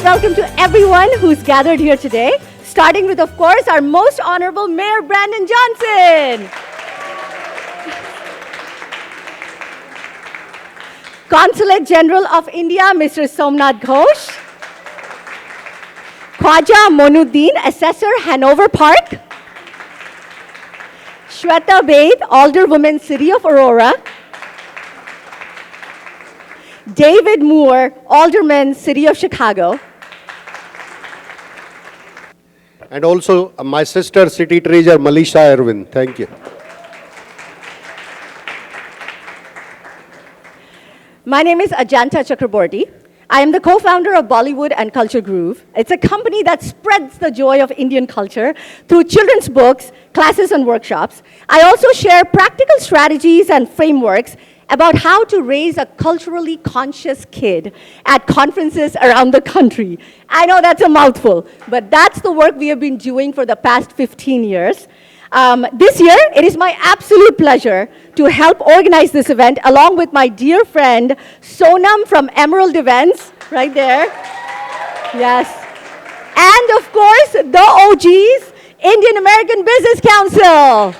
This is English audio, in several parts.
warmest welcome to everyone who's gathered here today, starting with, of course, our most honorable Mayor Brandon Johnson. Consulate General of India, Mr. Somnath Ghosh. Khwaja Monuddin, Assessor, Hanover Park. Shweta Baid, Alderwoman, City of Aurora. David Moore, Alderman, City of Chicago. And also my sister, City Treasurer, Malisha Irwin. Thank you. My name is Ajanta Chakraborty. I am the co-founder of Bollywood and Culture Groove. It's a company that spreads the joy of Indian culture through children's books, classes, and workshops. I also share practical strategies and frameworks about how to raise a culturally conscious kid at conferences around the country. I know that's a mouthful, but that's the work we have been doing for the past 15 years. This year, it is my absolute pleasure to help organize this event along with my dear friend, Sonam from Emerald Events, right there. Yes. And of course, the OGs, Indian American Business Council.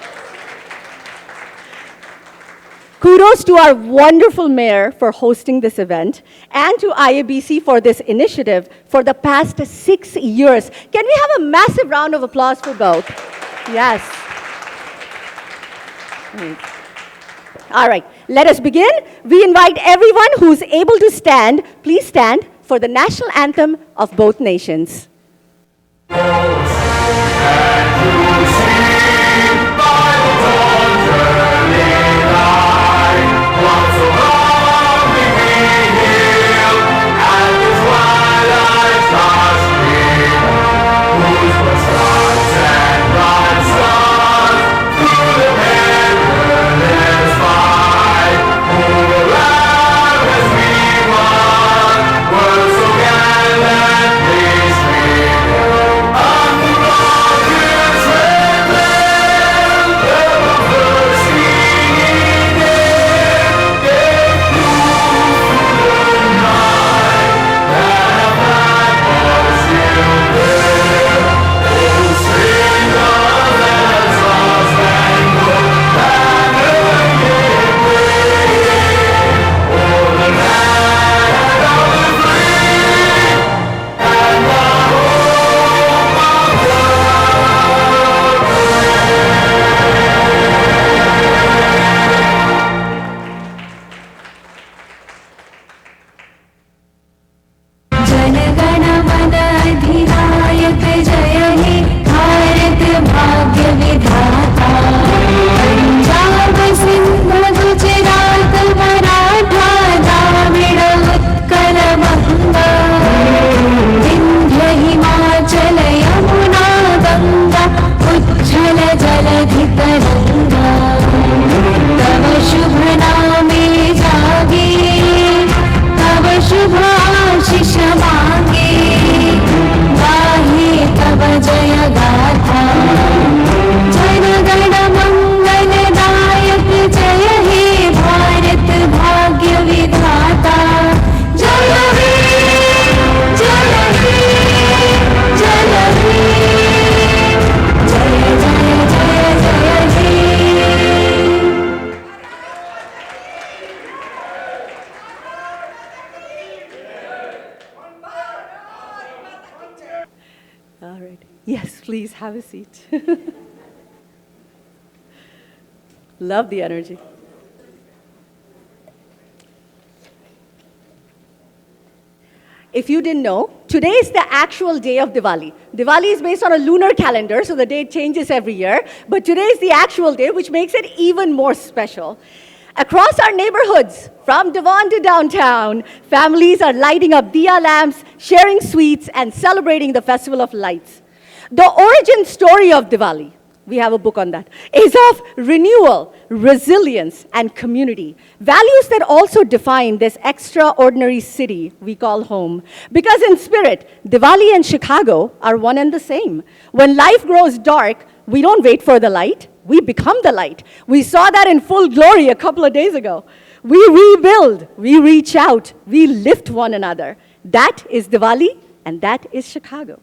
Kudos to our wonderful mayor for hosting this event and to IABC for this initiative for the past 6 years. Can we have a massive round of applause for both? Yes. All right, let us begin. We invite everyone who's able to stand, please stand for the national anthem of both nations. All right. Yes, please have a seat. Love the energy. If you didn't know, today is the actual day of Diwali. Diwali is based on a lunar calendar, so the date changes every year. But today is the actual day, which makes it even more special. Across our neighborhoods, from Devon to downtown, families are lighting up diya lamps, sharing sweets, and celebrating the Festival of Lights. The origin story of Diwali, we have a book on that, is of renewal, resilience, and community. Values that also define this extraordinary city we call home. Because in spirit, Diwali and Chicago are one and the same. When life grows dark, we don't wait for the light, we become the light. We saw that in full glory a couple of days ago. We rebuild, we reach out, we lift one another. That is Diwali, and that is Chicago.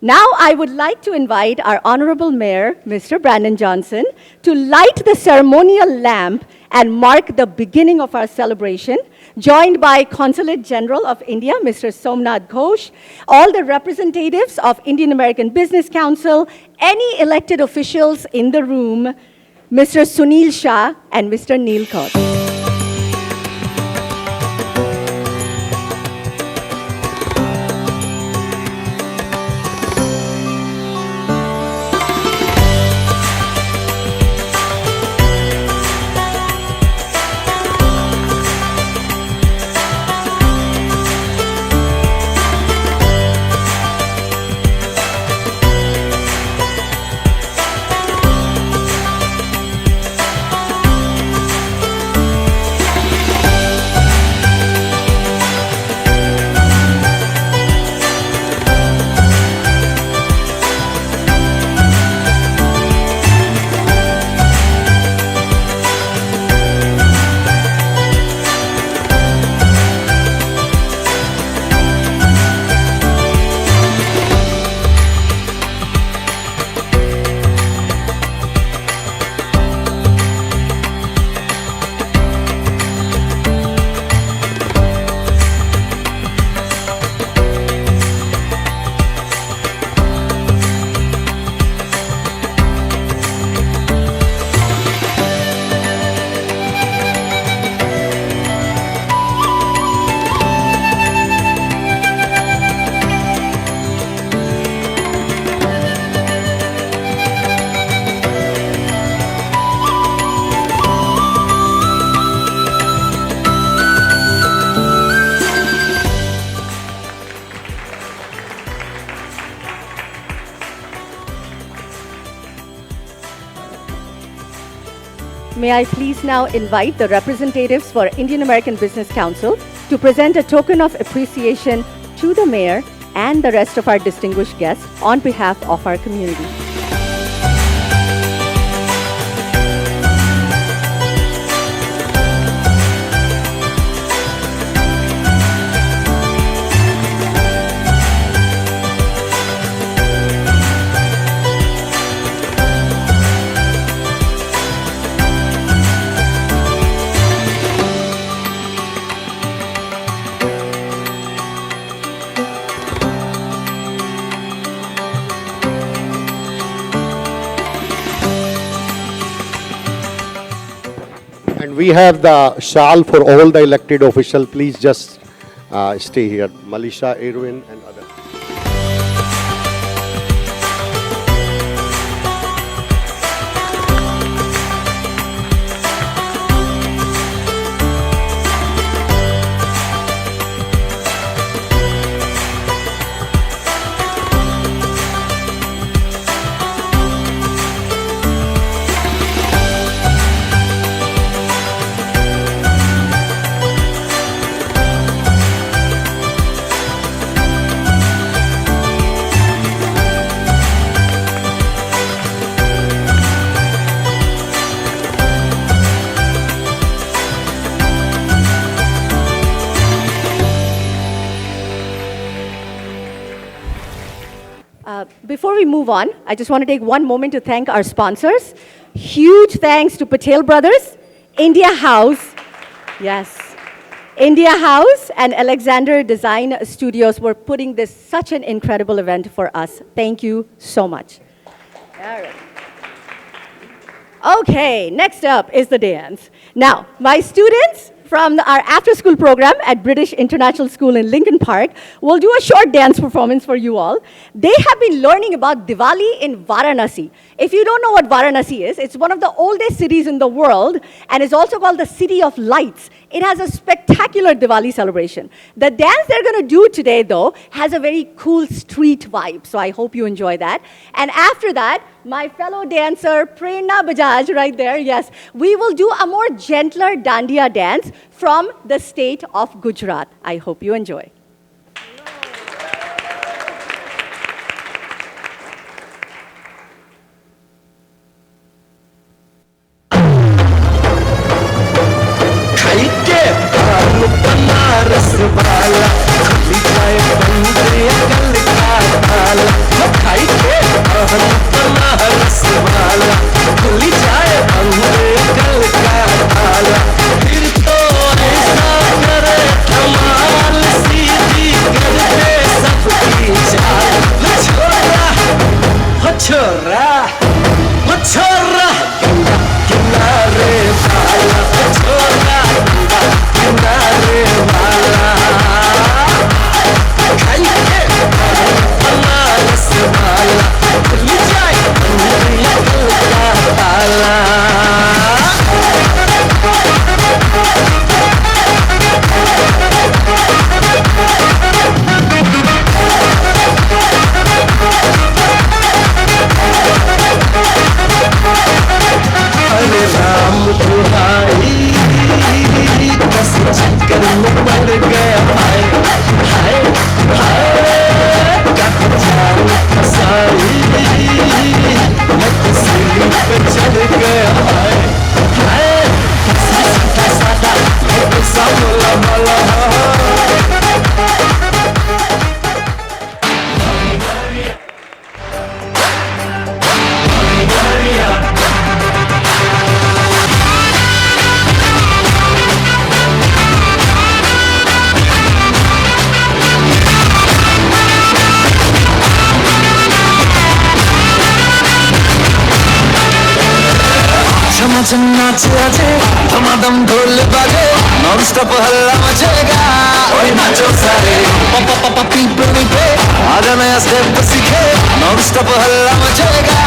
Now I would like to invite our Honorable Mayor, Mr. Brandon Johnson, to light the ceremonial lamp and mark the beginning of our celebration, joined by Consulate General of India, Mr. Somnath Ghosh, all the representatives of Indian American Business Council, any elected officials in the room, Mr. Sunil Shah and Mr. Neil Kaur. May I please now invite the representatives for Indian American Business Council to present a token of appreciation to the Mayor and the rest of our distinguished guests on behalf of our community. And we have the shawl for all the elected officials. Please just stay here. Malisha, Irwin, and others. Before we move on, I just want to take one moment to thank our sponsors. Huge thanks to Patel Brothers, India House, yes, India House and Alexander Design Studios were putting this such an incredible event for us. Thank you so much. All right. Okay, next up is the dance. Now, my students from our after-school program at British International School in Lincoln Park will do a short dance performance for you all. They have been learning about Diwali in Varanasi. If you don't know what Varanasi is, it's one of the oldest cities in the world and is also called the City of Lights. It has a spectacular Diwali celebration. The dance they're going to do today, though, has a very cool street vibe, so I hope you enjoy that. And after that, my fellow dancer, Prerna Bajaj, right there, yes, we will do a more gentler dandiya dance from the state of Gujarat. I hope you enjoy. रस वाला नाच आजे धमाधम ढोल बाजे non stop हल्ला मचेगा ओए नाचो सारे पापा पापा पीपल पे आजा नया स्टेप सीखे नॉन स्टॉप हल्ला मचेगा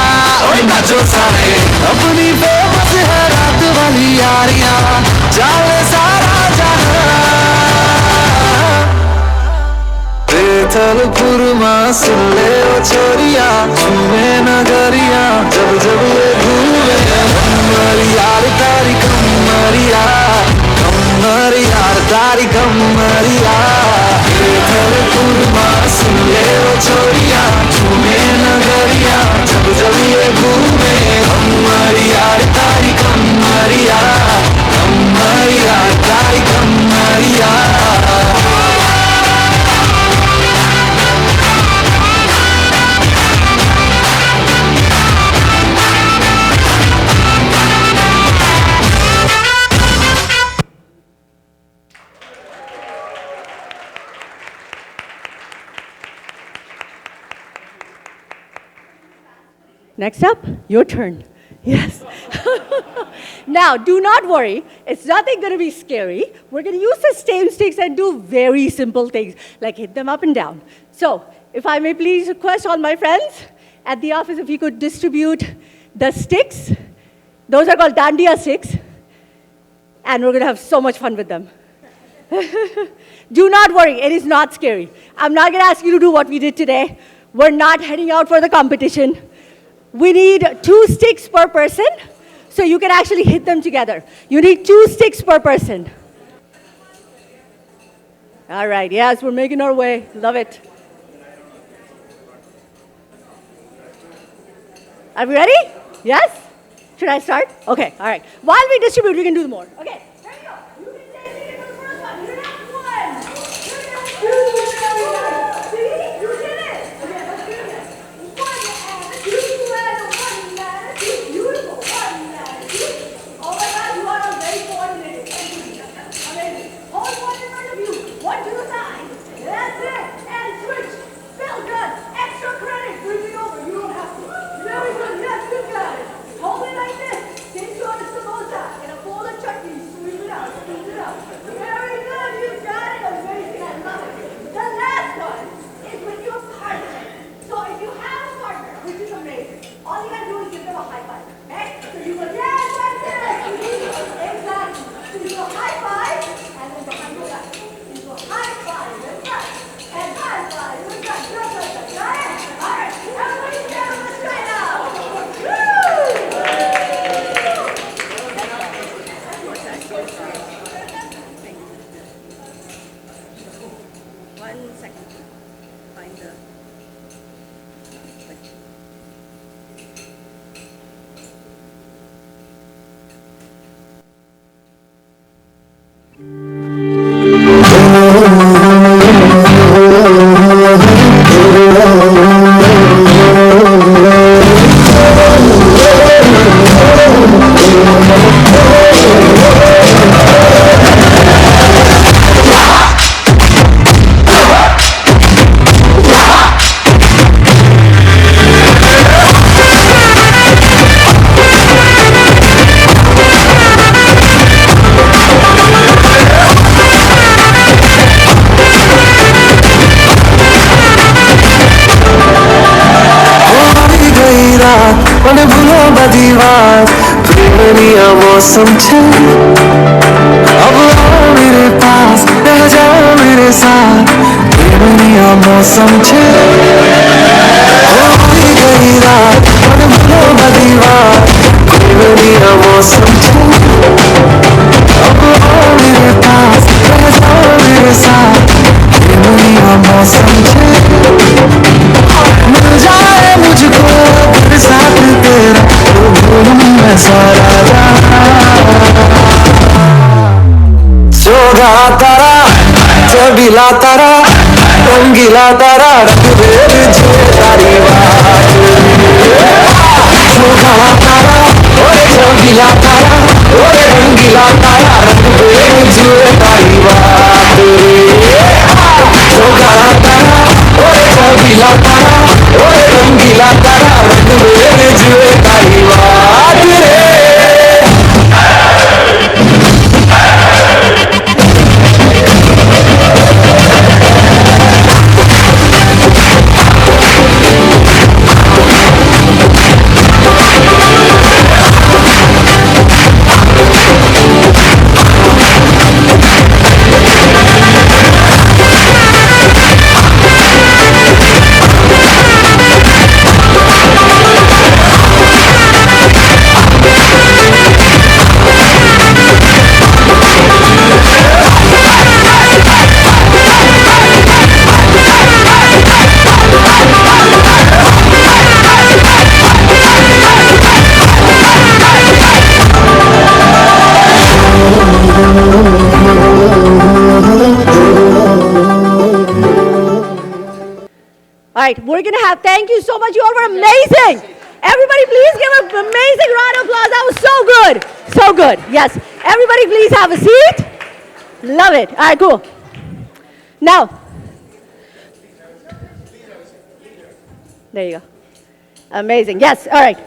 ओए नाचो सारे अपनी फेमस है रात वाली यारियां चाले सारा जहां बेथलपुर मां सुन ले ओ छोरिया झूमे नगरिया जब जब ये घूमे कमर यार तारी कमरिया बेथलपुर मां सुन ले ओ छोरिया झूमे नगरिया जब जब ये घूमे कमर यार तारी कमरिया तारी कमरिया Next up, your turn. Yes. Now, do not worry. It's nothing going to be scary. We're going to use the same sticks and do very simple things, like hit them up and down. So, if I may please request all my friends at the office if you could distribute the sticks. Those are called dandiya sticks. And we're going to have so much fun with them. Do not worry. It is not scary. I'm not going to ask you to do what we did today. We're not heading out for the competition. We need 2 sticks per person, so you can actually hit them together. You need 2 sticks per person. All right, yes, we're making our way. Love it. Are we ready? Yes? Should I start? Okay, all right. While we distribute, we can do more. Okay, here we go. You can take it for the first one. You're not 1. You're not 2. See? You did it. Okay, let's do it again. 1 and 2 and 1 and 2. Beautiful. 1 and 2. Oh my God, you are all very coordinated. Amazing. Hold one in front of you. 1 to the side. That's it. And switch. Feel good. Extra credit. Bring it over. You don't have to. Very good. Yes, good guys. Hold it like this. Take you on a samosa. And a bowl of chutney. Squeeze it out. Squeeze it out. Very good. You got it. Amazing. I love it. The last one is with your partner. So if you have a partner, which is amazing, all you gotta do is give them a high five. Okay? So you go, yes, that's it. Exactly. So you go high five, and then behind your back. You go high five, that's right. And high five, that's right. Just like that. Got it? All right. Everybody stand. Let's try it out. मौसम छे अब आओ मेरे पास रह जाओ मेरे साथ प्रेमिया मौसम छे होई गई रात मन भलो दीवार प्रेमिया मौसम छे अब आओ मेरे पास रह जाओ मेरे साथ प्रेमिया मौसम छे मिल जाए मुझको फिर साथ तेरा तो भूलूं मैं सारा जोगा तारा चबीला तारा रंगीला तारा रंग दे जो तारी बात जोगा तारा ओए चबीला तारा ओए रंगीला तारा रंग दे जो तारी बात जोगा तारा ओए चबीला तारा ओए रंगीला तारा रंग दे जो तारी बात रे right, we're going to have, thank you so much. You all were amazing. Everybody, please give an amazing round of applause. That was so good. So good. Yes. Everybody, please have a seat. Love it. All right, cool. Now, there you go. Amazing. Yes. All right.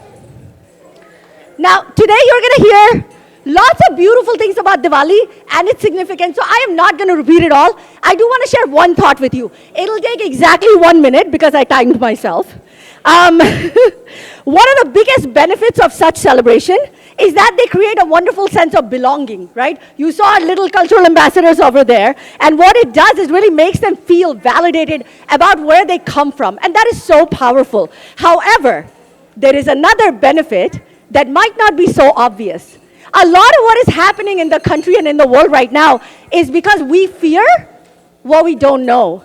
Now, today you're going to hear lots of beautiful things about Diwali and its significance. So I am not going to repeat it all. I do want to share one thought with you. It'll take exactly 1 minute because I timed myself. One of the biggest benefits of such celebration is that they create a wonderful sense of belonging, right? You saw our little cultural ambassadors over there, and what it does is really makes them feel validated about where they come from, and that is so powerful. However, there is another benefit that might not be so obvious. A lot of what is happening in the country and in the world right now is because we fear what we don't know.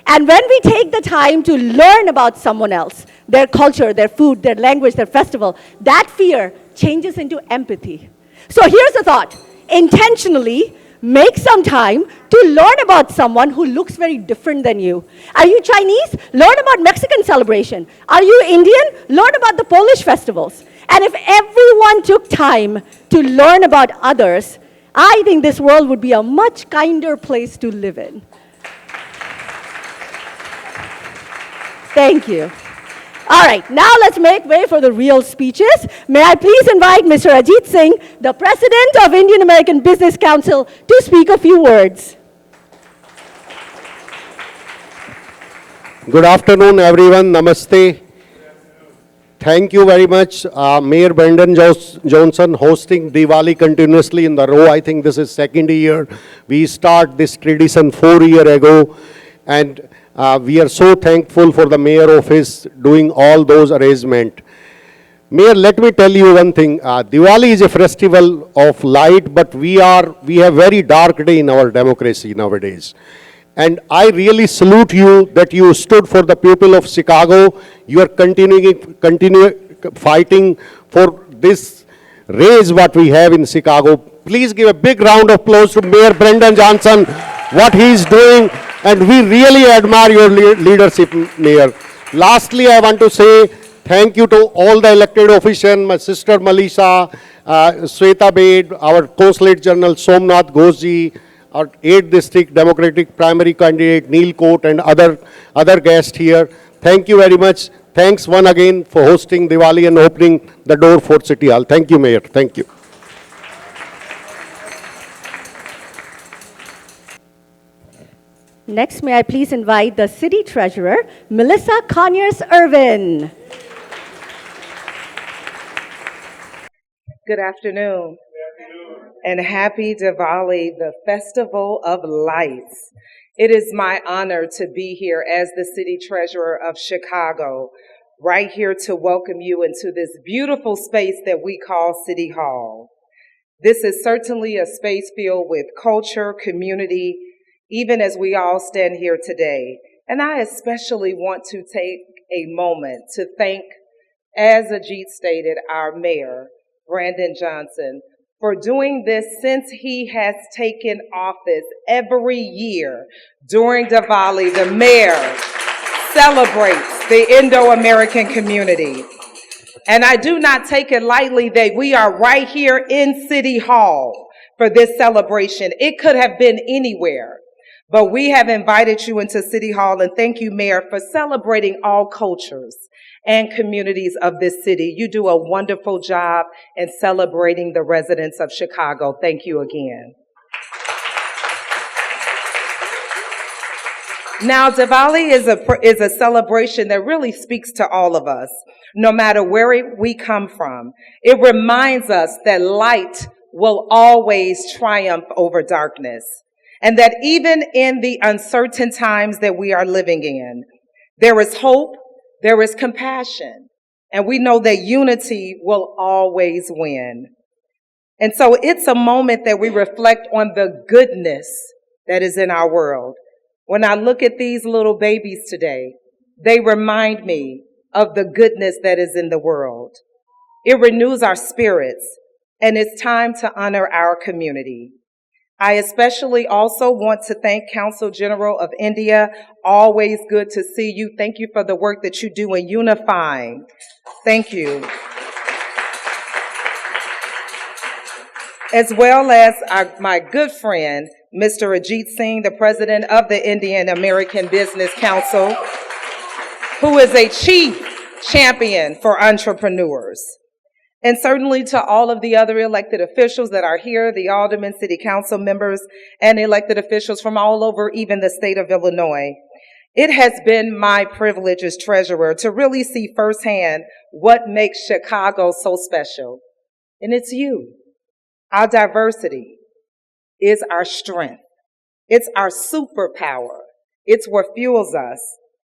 And when we take the time to learn about someone else, their culture, their food, their language, their festival, that fear changes into empathy. So here's the thought. Intentionally make some time to learn about someone who looks very different than you. Are you Chinese? Learn about Mexican celebration. Are you Indian? Learn about the Polish festivals. And if everyone took time to learn about others, I think this world would be a much kinder place to live in. Thank you. All right, now let's make way for the real speeches. May I please invite Mr. Ajit Singh, the President of Indian American Business Council, to speak a few words. Good afternoon, everyone. Namaste. Thank you very much, Mayor Brandon Johnson, hosting Diwali continuously in the row. I think this is second year. We start this tradition 4 years ago, and we are so thankful for the mayor office doing all those arrangements. Mayor, let me tell you one thing. Diwali is a festival of light, but we have very dark day in our democracy nowadays. And I really salute you that you stood for the people of Chicago. You are continuing fighting for this raise what we have in Chicago. Please give a big round of applause to Mayor Brandon Johnson, what he is doing. And we really admire your leadership, Mayor. Lastly, I want to say thank you to all the elected officials, my sister Malisha, Sweta Bed, our Consulate General Somnath Ghoshji, our 8th District Democratic primary candidate Neil Coat, and other guests here. Thank you very much. Thanks once again for hosting Diwali and opening the door for City Hall. Thank you, Mayor. Thank you. Next, may I please invite the City Treasurer, Melissa Conyers-Irvin. Good afternoon. And happy Diwali, the Festival of Lights. It is my honor to be here as the City Treasurer of Chicago, right here to welcome you into this beautiful space that we call City Hall. This is certainly a space filled with culture, community, even as we all stand here today. And I especially want to take a moment to thank, as Ajit stated, our mayor, Brandon Johnson, for doing this since he has taken office. Every year during Diwali, the mayor celebrates the Indo-American community. And I do not take it lightly that we are right here in City Hall for this celebration. It could have been anywhere, but we have invited you into City Hall, and thank you, Mayor, for celebrating all cultures and communities of this city. You do a wonderful job in celebrating the residents of Chicago. Thank you again. Now, Diwali is a celebration that really speaks to all of us, no matter where we come from. It reminds us that light will always triumph over darkness, and that even in the uncertain times that we are living in, there is hope, there is compassion, and we know that unity will always win. And so it's a moment that we reflect on the goodness that is in our world. When I look at these little babies today, they remind me of the goodness that is in the world. It renews our spirits, and it's time to honor our community. I especially also want to thank Consul General of India. Always good to see you. Thank you for the work that you do in unifying. Thank you. As well as my good friend, Mr. Ajit Singh, the president of the Indian American Business Council, who is a chief champion for entrepreneurs. And certainly to all of the other elected officials that are here, the aldermen, city council members, and elected officials from all over, even the state of Illinois. It has been my privilege as treasurer to really see firsthand what makes Chicago so special. And it's you. Our diversity is our strength. It's our superpower. It's what fuels us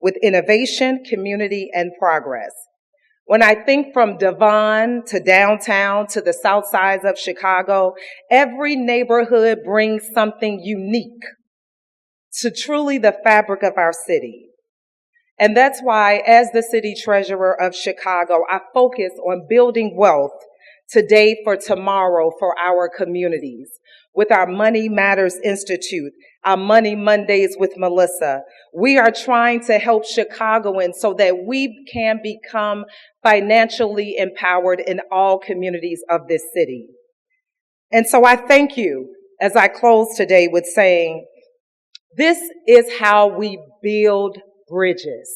with innovation, community, and progress. When I think from Devon to downtown to the south sides of Chicago, every neighborhood brings something unique to truly the fabric of our city. And that's why, as the city treasurer of Chicago, I focus on building wealth today for tomorrow for our communities. With our Money Matters Institute, our Money Mondays with Melissa, we are trying to help Chicagoans so that we can become financially empowered in all communities of this city. And so I thank you as I close today with saying, this is how we build bridges,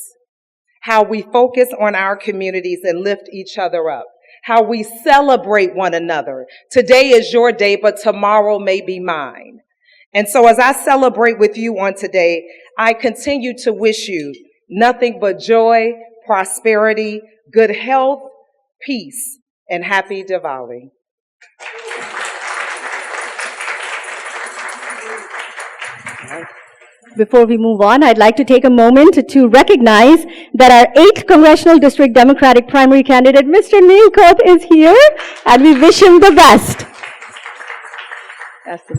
how we focus on our communities and lift each other up, how we celebrate one another. Today is your day, but tomorrow may be mine. And so as I celebrate with you on today, I continue to wish you nothing but joy, prosperity, good health, peace, and happy Diwali. Before we move on, I'd like to take a moment to recognize that our 8th Congressional District Democratic primary candidate, Mr. Neil Koth, is here, and we wish him the best.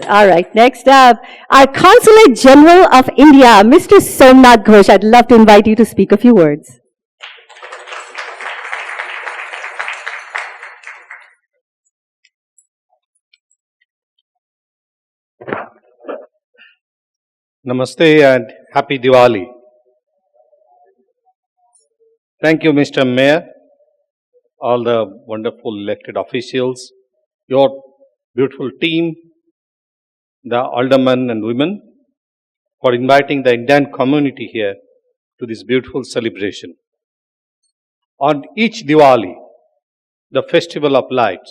All right, next up, our Consulate General of India, Mr. Somnath Ghosh. I'd love to invite you to speak a few words. Namaste and Happy Diwali. Thank you, Mr. Mayor, all the wonderful elected officials, your beautiful team, the aldermen and women, for inviting the Indian community here to this beautiful celebration. On each Diwali, the festival of lights,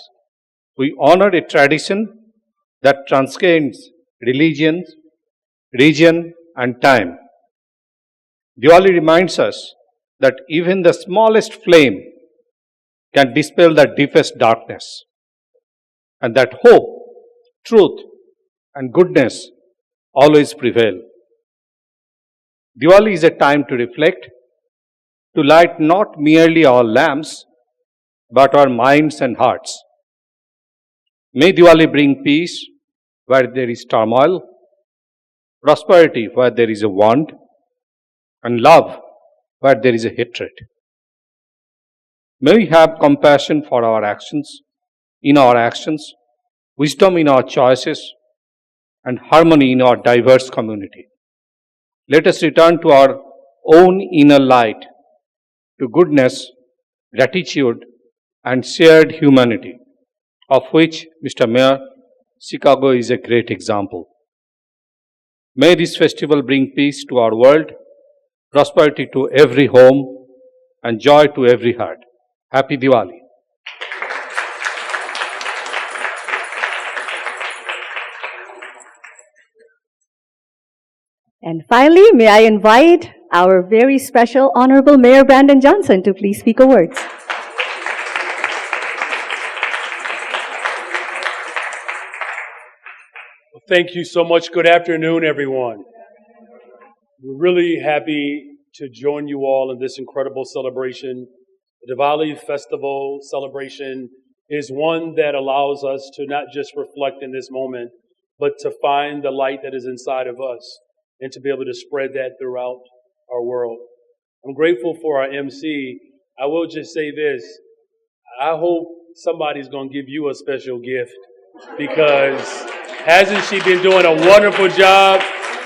we honor a tradition that transcends religions, region, and time. Diwali reminds us that even the smallest flame can dispel the deepest darkness, and that hope, truth, and goodness always prevail. Diwali is a time to reflect, to light not merely our lamps, but our minds and hearts. May Diwali bring peace where there is turmoil, prosperity where there is a want, and love where there is a hatred. May we have compassion for our actions, wisdom in our choices, and harmony in our diverse community. Let us return to our own inner light, to goodness, gratitude, and shared humanity, of which, Mr. Mayor, Chicago is a great example. May this festival bring peace to our world, prosperity to every home, and joy to every heart. Happy Diwali. And finally, may I invite our very special Honorable Mayor Brandon Johnson to please speak a word. Thank you so much. Good afternoon, everyone. We're really happy to join you all in this incredible celebration. The Diwali festival celebration is one that allows us to not just reflect in this moment, but to find the light that is inside of us and to be able to spread that throughout our world. I'm grateful for our MC. I will just say this. I hope somebody's going to give you a special gift because Hasn't she been doing a wonderful job?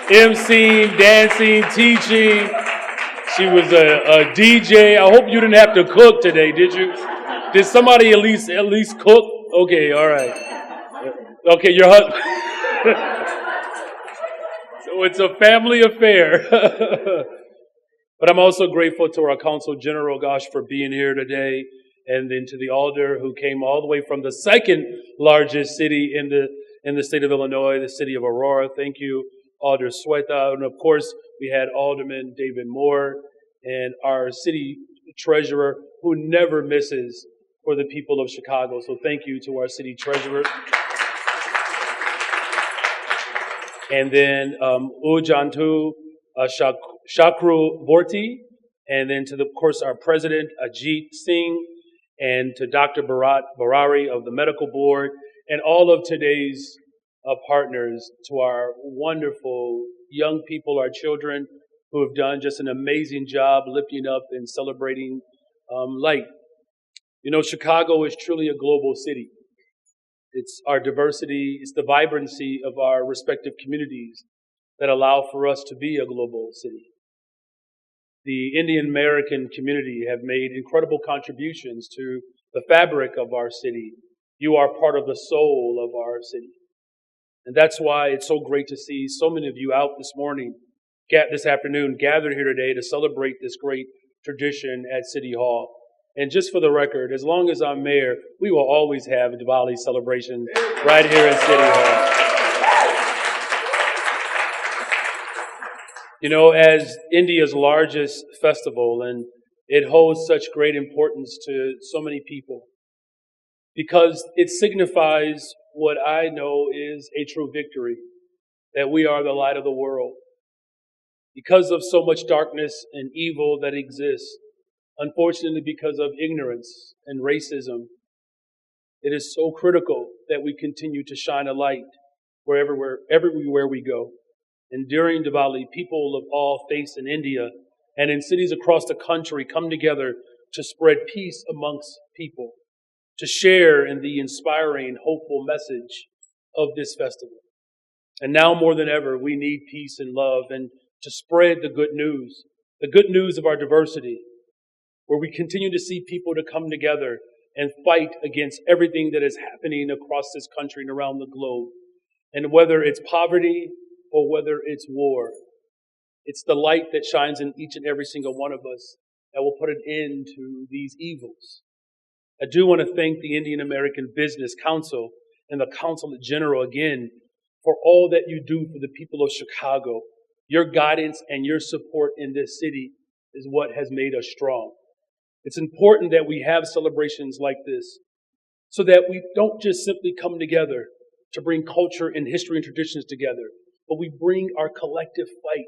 emceeing, dancing, teaching. She was a DJ. I hope you didn't have to cook today, did you? Did somebody at least cook? Okay, all right. Okay, your husband. So it's a family affair. But I'm also grateful to our Consul General, gosh, for being here today. And then to the alder who came all the way from the second largest city in the state of Illinois, the city of Aurora. Thank you, Alder Sueta. And of course, we had Alderman David Moore and our city treasurer who never misses for the people of Chicago. So thank you to our city treasurer. And then Ujantu Shakru Vorti. And then to, of course, our president, Ajit Singh, and to Dr. Bharat Barari of the medical board, and all of today's partners, to our wonderful young people, our children, who have done just an amazing job lifting up and celebrating light. You know, Chicago is truly a global city. It's our diversity, it's the vibrancy of our respective communities that allow for us to be a global city. The Indian American community have made incredible contributions to the fabric of our city. You are part of the soul of our city. And that's why it's so great to see so many of you out this afternoon, gathered here today to celebrate this great tradition at City Hall. And just for the record, as long as I'm mayor, we will always have a Diwali celebration right here at City Hall. You know, as India's largest festival, and it holds such great importance to so many people because it signifies what I know is a true victory, that we are the light of the world. Because of so much darkness and evil that exists, unfortunately because of ignorance and racism, it is so critical that we continue to shine a light everywhere we go. And during Diwali, people of all faiths in India and in cities across the country come together to spread peace amongst people, to share in the inspiring, hopeful message of this festival. And now more than ever, we need peace and love and to spread the good news of our diversity, where we continue to see people to come together and fight against everything that is happening across this country and around the globe. And whether it's poverty, or whether it's war, it's the light that shines in each and every single one of us that will put an end to these evils. I do want to thank the Indian American Business Council and the Consulate General again for all that you do for the people of Chicago. Your guidance and your support in this city is what has made us strong. It's important that we have celebrations like this so that we don't just simply come together to bring culture and history and traditions together, but we bring our collective fight,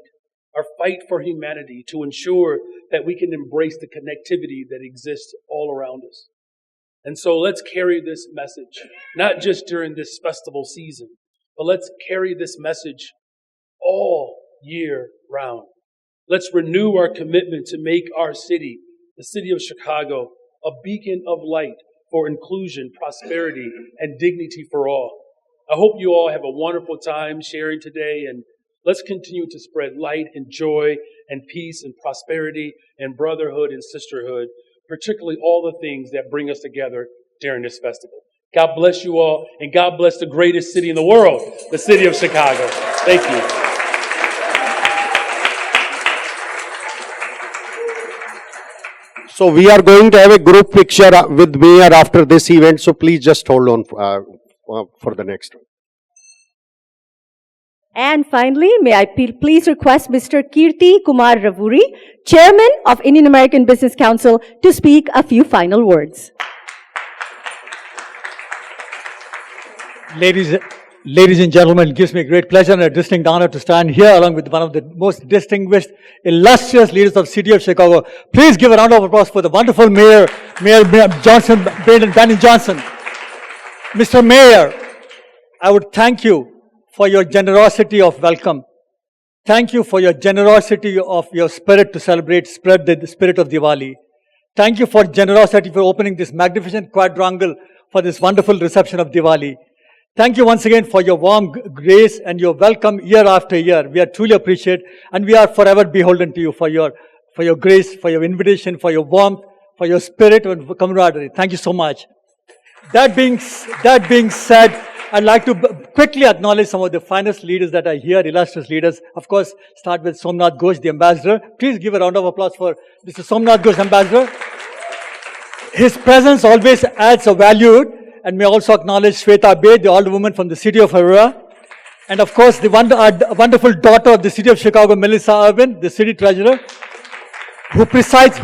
our fight for humanity, to ensure that we can embrace the connectivity that exists all around us. And so let's carry this message, not just during this festival season, but let's carry this message all year round. Let's renew our commitment to make our city, the city of Chicago, a beacon of light for inclusion, prosperity, and dignity for all. I hope you all have a wonderful time sharing today, and let's continue to spread light and joy and peace and prosperity and brotherhood and sisterhood, particularly all the things that bring us together during this festival. God bless you all, and God bless the greatest city in the world, the city of Chicago. Thank you. So we are going to have a group picture with Mayor after this event, so please just hold on for the next one. And finally, may I please request Mr. Kirti Kumar Ravuri, Chairman of Indian American Business Council, to speak a few final words. Ladies and gentlemen, it gives me great pleasure and a distinct honor to stand here along with one of the most distinguished, illustrious leaders of the city of Chicago. Please give a round of applause for the wonderful Mayor Johnson, Brandon Johnson. Mr. Mayor, I would thank you for your generosity of welcome. Thank you for your generosity of your spirit to spread the spirit of Diwali. Thank you for generosity for opening this magnificent quadrangle for this wonderful reception of Diwali. Thank you once again for your warm grace and your welcome year after year. We are truly appreciate, and we are forever beholden to you for your grace, for your invitation, for your warmth, for your spirit and camaraderie. Thank you so much. That being said, I'd like to quickly acknowledge some of the finest leaders that are here, illustrious leaders. Of course, start with Somnath Ghosh, the ambassador. Please give a round of applause for Mr. Somnath Ghosh, ambassador. His presence always adds a value. And may also acknowledge Shweta Bey, the alderwoman from the city of Aurora. And of course, the wonderful daughter of the city of Chicago, Melissa Irvin, the city treasurer, who presides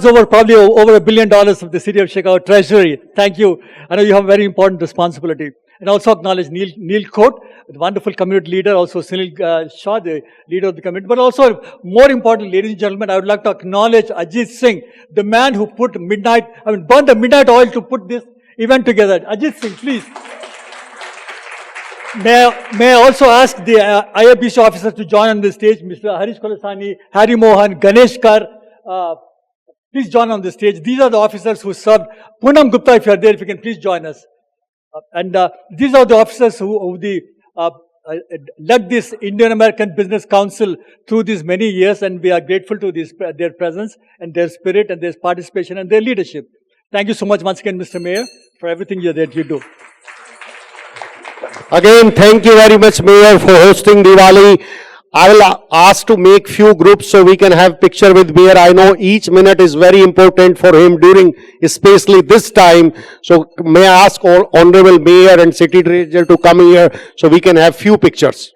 over probably over $1 billion of the city of Chicago treasury. Thank you. I know you have a very important responsibility. And also acknowledge Neil Cote, the wonderful community leader, also Sunil Shah, the leader of the community. But also, more important, ladies and gentlemen, I would like to acknowledge Ajit Singh, the man who burned the midnight oil to put this event together. Ajit Singh, please. May I also ask the IFBC officers to join on the stage, Mr. Harish Kolasani, Harry Mohan, Ganesh Kar. Please join on the stage. These are the officers who served. Poonam Gupta, if you are there, if you can please join us. These are the officers who led this Indian American Business Council through these many years, and we are grateful to their presence and their spirit and their participation and their leadership. Thank you so much once again, Mr. Mayor, for everything that you do. Again, thank you very much, Mayor, for hosting Diwali. I will ask to make few groups so we can have picture with Mayor. I know each minute is very important for him during, especially this time. So may I ask all Honorable Mayor and City Treasurer to come here so we can have few pictures.